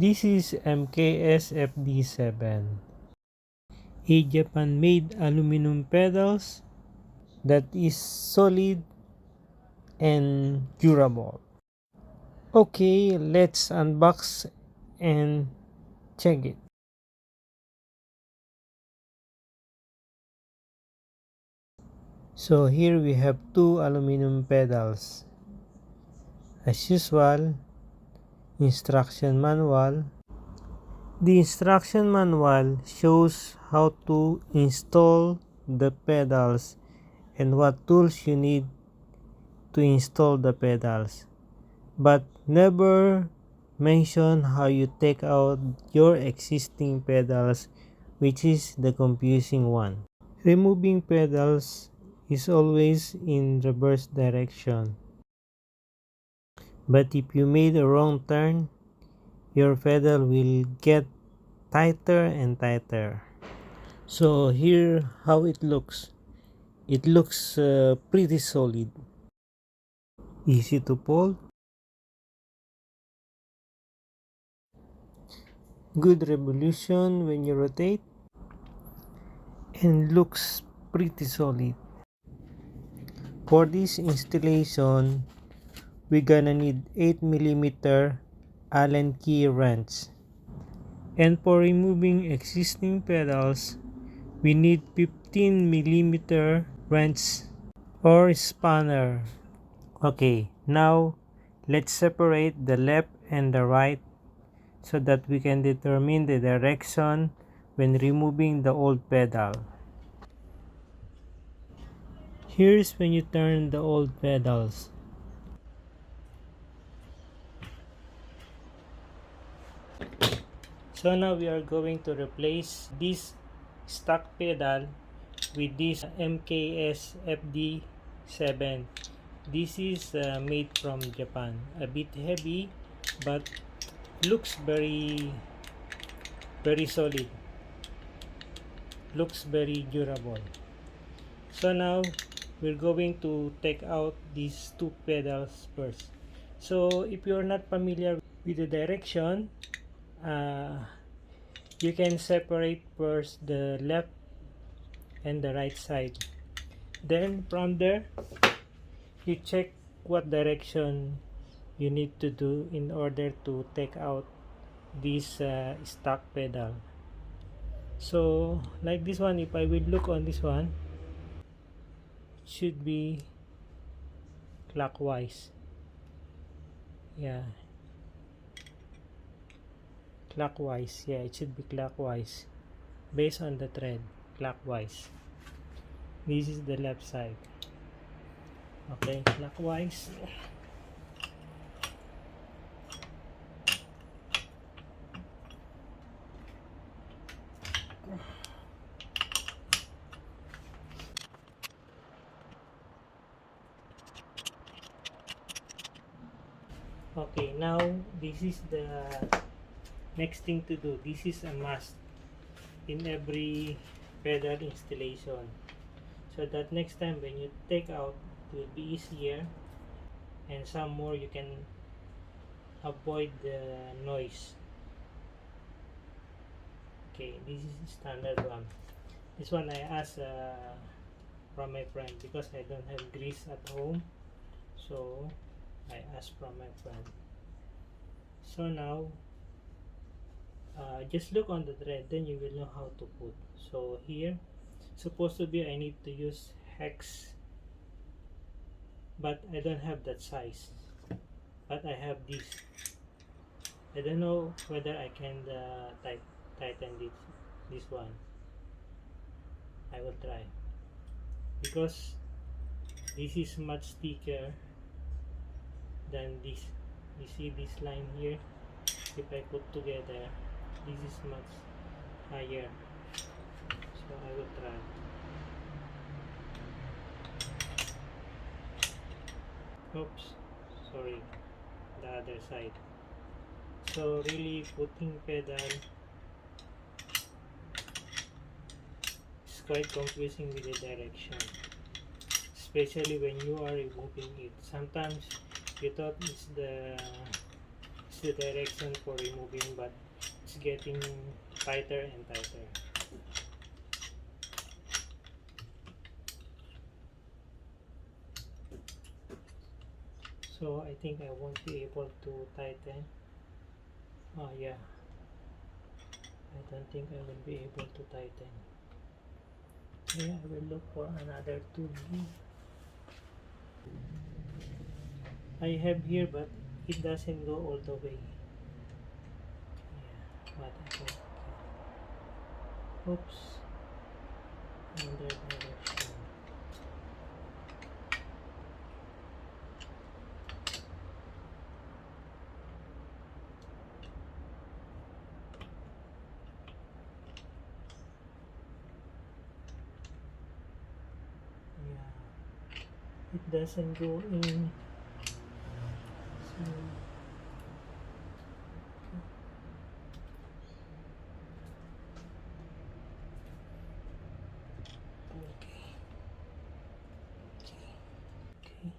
This is MKS FD-7, a Japan-made aluminum pedals that is solid and durable. Okay, let's unbox and check it. So here we have two aluminum pedals. As usual, instruction manual. The instruction manual shows how to install the pedals and what tools you need to install the pedals, but never mention how you take out your existing pedals, which is the confusing one. Removing pedals is always in reverse direction, but if you made a wrong turn, your pedal will get tighter and tighter. So here how it looks. It looks pretty solid, easy to pull, good revolution when you rotate, and looks pretty solid. For this installation, we're gonna need 8mm Allen key wrench. And for removing existing pedals, we need 15mm wrench or spanner. Okay, now let's separate the left and the right so that we can determine the direction when removing the old pedal. Here's when you turn the old pedals. So now we are going to replace this stock pedal with this MKS FD-7. This is made from Japan. A bit heavy, but looks very solid. Looks very durable. So now we're going to take out these two pedals first. So if you're not familiar with the direction, you can separate first the left and the right side. Then from there, you check what direction you need to do in order to take out this stock pedal. So like this one, if I will look on this one, it should be clockwise. Yeah, clockwise. Yeah, it should be clockwise based on the thread. Clockwise. This is the left side. Okay, clockwise. Okay, now this is the next thing to do. This is a must in every pedal installation, so that next time when you take out, it will be easier, and some more you can avoid the noise. Okay, this is standard one. This one I asked from my friend because I don't have grease at home, so I asked from my friend. So now just look on the thread, then you will know how to put. So here supposed to be I need to use hex, but I don't have that size, but I have this. I don't know whether I can tighten this one. I will try, because this is much thicker than this. You see this line here? If I put together, this is much higher, so I will try. Oops, sorry, the other side. So really putting pedal is quite confusing with the direction, especially when you are removing it. Sometimes you thought it's the the direction for removing, but it's getting tighter and tighter. So I think I won't be able to tighten. Oh yeah, I don't think I will be able to tighten. Yeah, I will look for another tool. I have here, but it doesn't go all the way. Yeah, but I think, oops, another direction. Yeah, it doesn't go in. So, okay. Okay.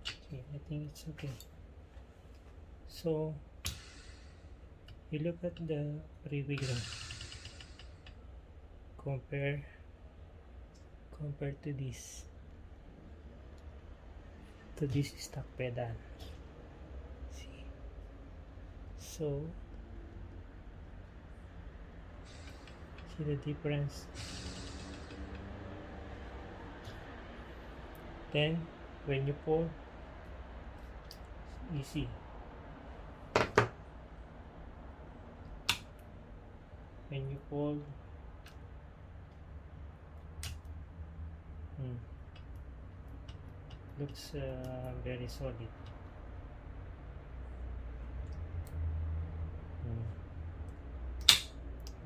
Okay, I think it's okay. So you look at the freewheeler compare to this stock pedal. See, so see the difference. Then when you pull, it's easy. When you pull, looks very solid.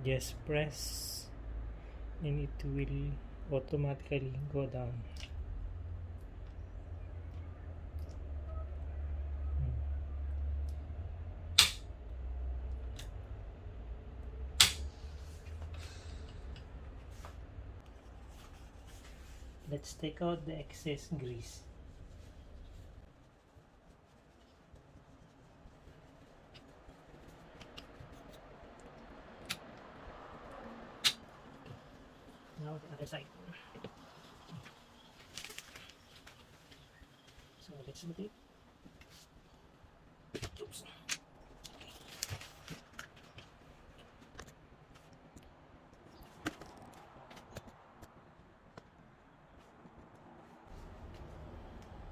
Just press and it will automatically go down. Let's take out the excess grease. Now the other side. So let's rotate. Oops.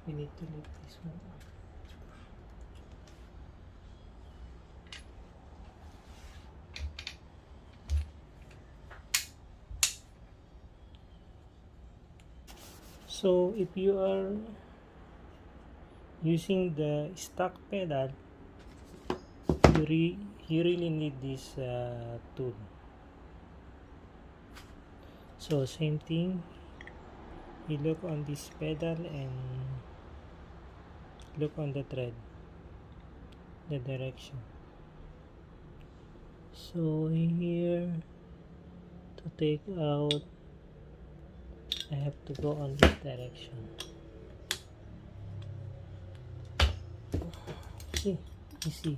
We need to lift this one up. So if you are using the stock pedal, you really need this tool. So same thing, you look on this pedal and look on the thread, the direction. So here, to take out, I have to go on this direction. See, easy.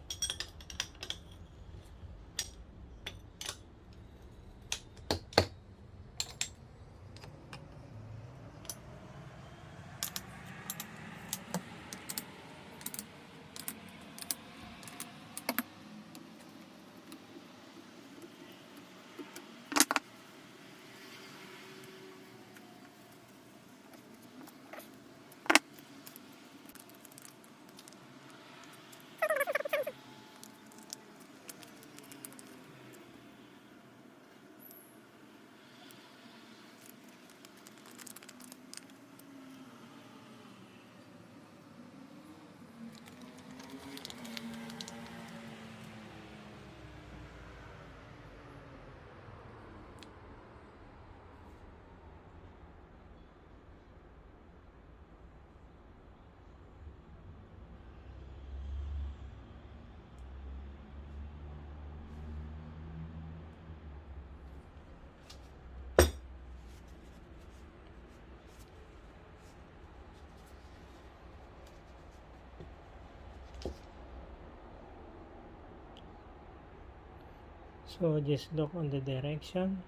So just look on the direction.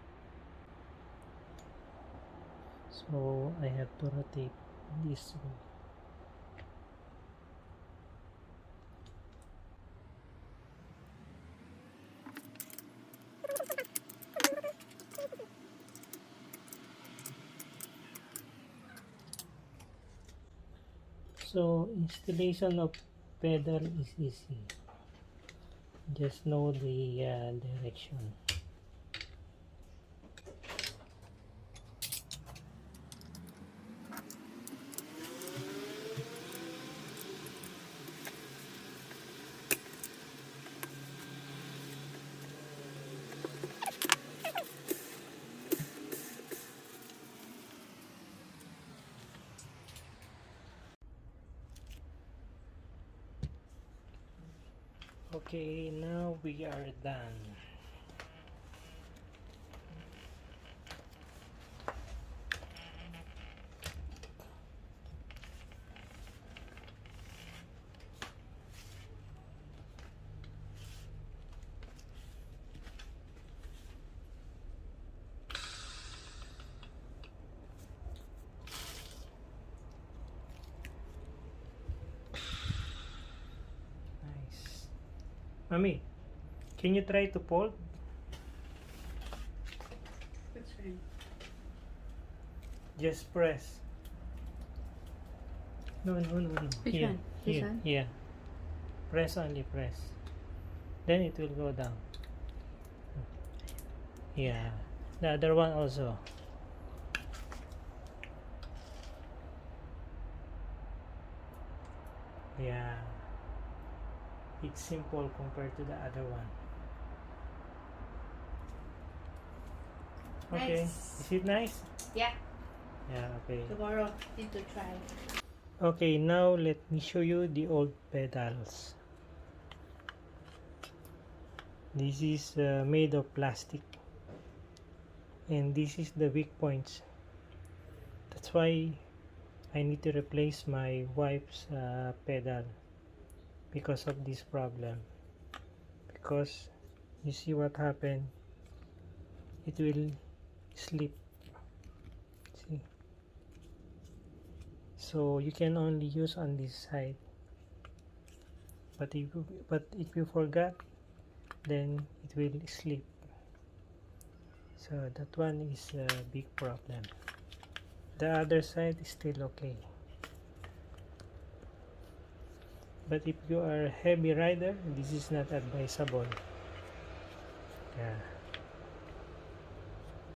So I have to rotate this way. So installation of pedal is easy. Just know the direction. Okay, now we are done. Nice. Mommy, can you try to fold? Which one? Just press. No. Which Here, one? This here, one? yeah. Press only, press. Then it will go down. Yeah. The other one also. Yeah. It's simple compared to the other one. Okay. Nice. Is it nice? Yeah. Yeah, okay. Tomorrow need to try. Okay, now let me show you the old pedals. This is made of plastic, and this is the weak points. That's why I need to replace my wife's pedal because of this problem. Because you see what happened, it will slip. See, so you can only use on this side. But if you forgot, then it will slip. So that one is a big problem. The other side is still okay. But if you are a heavy rider, this is not advisable. Yeah.